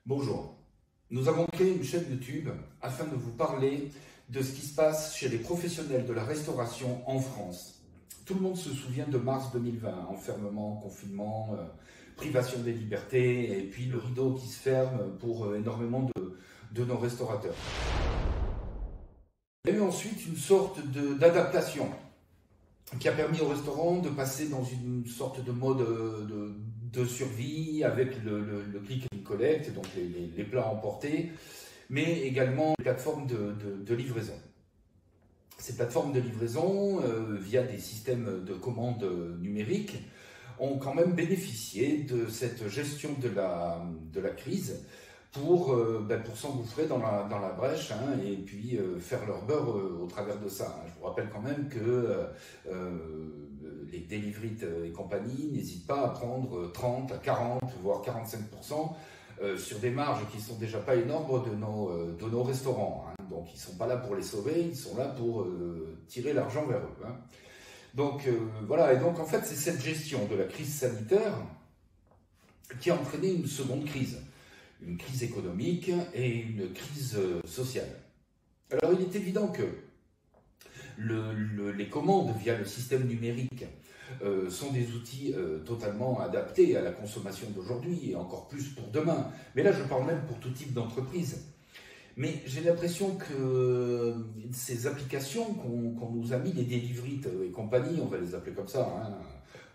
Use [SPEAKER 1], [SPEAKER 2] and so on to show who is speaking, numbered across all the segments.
[SPEAKER 1] Bonjour, nous avons créé une chaîne YouTube afin de vous parler de ce qui se passe chez les professionnels de la restauration en France. Tout le monde se souvient de mars 2020, enfermement, confinement, privation des libertés et puis le rideau qui se ferme pour énormément de nos restaurateurs. Il y a eu ensuite une sorte d'adaptation qui a permis au restaurant de passer dans une sorte de mode de survie avec le click and collect, donc les plats emportés, mais également les plateformes de livraison. Ces plateformes de livraison, via des systèmes de commandes numériques, ont quand même bénéficié de cette gestion de la crise pour s'engouffrer dans la brèche et puis faire leur beurre au travers de ça. Je vous rappelle quand même que les Delivery et compagnie n'hésitent pas à prendre 30 à 40 voire 45% sur des marges qui sont déjà pas énormes de nos restaurants. Donc ils sont pas là pour les sauver, ils sont là pour tirer l'argent vers eux. Donc voilà, et donc en fait c'est cette gestion de la crise sanitaire qui a entraîné une seconde crise. Une crise économique et une crise sociale. Alors il est évident que les commandes via le système numérique sont des outils totalement adaptés à la consommation d'aujourd'hui et encore plus pour demain. Mais là je parle même pour tout type d'entreprise. Mais j'ai l'impression que ces applications qu'on nous a mis, les Delivery et compagnie, on va les appeler comme ça,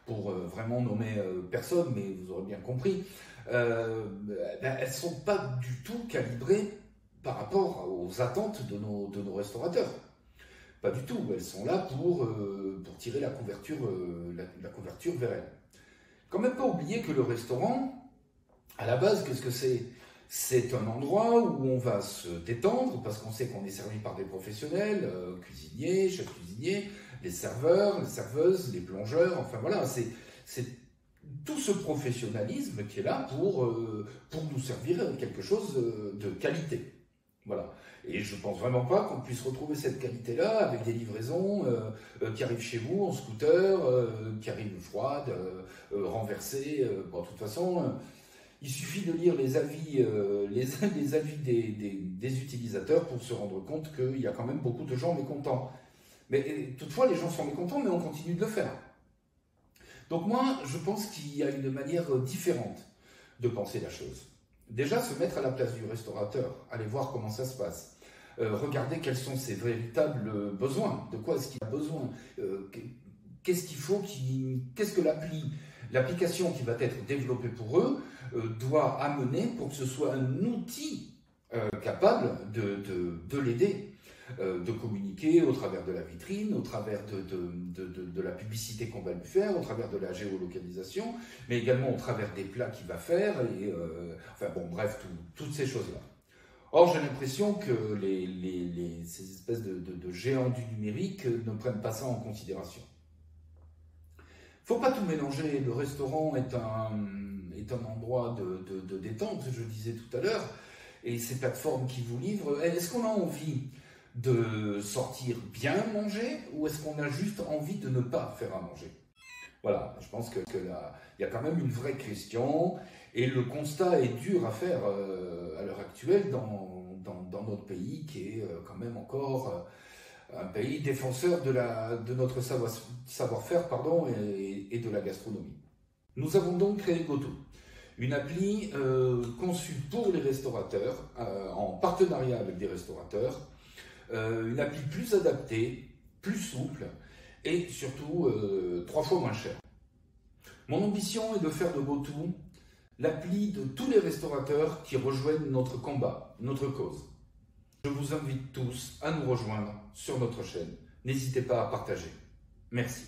[SPEAKER 1] pour vraiment nommer personne, mais vous aurez bien compris, elles ne sont pas du tout calibrées par rapport aux attentes de nos restaurateurs. Pas du tout, elles sont là pour tirer la couverture vers elles. Quand même pas oublier que le restaurant, à la base, qu'est-ce que c'est ? C'est un endroit où on va se détendre parce qu'on sait qu'on est servi par des professionnels, cuisiniers, chefs cuisiniers, les serveurs, les serveuses, les plongeurs, enfin voilà, c'est tout ce professionnalisme qui est là pour nous servir quelque chose de qualité. Voilà. Et je ne pense vraiment pas qu'on puisse retrouver cette qualité-là avec des livraisons qui arrivent chez vous en scooter, qui arrivent froides, renversées. Bon, de toute façon, il suffit de lire les avis, des utilisateurs pour se rendre compte qu'il y a quand même beaucoup de gens mécontents. Mais toutefois, les gens sont mécontents, mais on continue de le faire. Donc moi, je pense qu'il y a une manière différente de penser la chose. Déjà, se mettre à la place du restaurateur, aller voir comment ça se passe, regarder quels sont ses véritables besoins, de quoi est-ce qu'il a besoin, qu'est-ce qu'il faut, qu'est-ce que l'application qui va être développée pour eux doit amener pour que ce soit un outil capable de l'aider. De communiquer au travers de la vitrine, au travers de la publicité qu'on va lui faire, au travers de la géolocalisation, mais également au travers des plats qu'il va faire, et enfin bon, bref, toutes ces choses-là. Or, j'ai l'impression que ces espèces de géants du numérique ne prennent pas ça en considération. Il ne faut pas tout mélanger. Le restaurant est un endroit de détente, je disais tout à l'heure, et ces plateformes qui vous livrent, est-ce qu'on a envie de sortir bien manger ou est-ce qu'on a juste envie de ne pas faire à manger? Voilà, je pense que là, il y a quand même une vraie question et le constat est dur à faire à l'heure actuelle dans notre pays qui est quand même encore un pays défenseur de notre savoir-faire et de la gastronomie. Nous avons donc créé GoTo, une appli conçue pour les restaurateurs en partenariat avec des restaurateurs. Une appli plus adaptée, plus souple et surtout 3 fois moins chère. Mon ambition est de faire de GoTo l'appli de tous les restaurateurs qui rejoignent notre combat, notre cause. Je vous invite tous à nous rejoindre sur notre chaîne. N'hésitez pas à partager. Merci.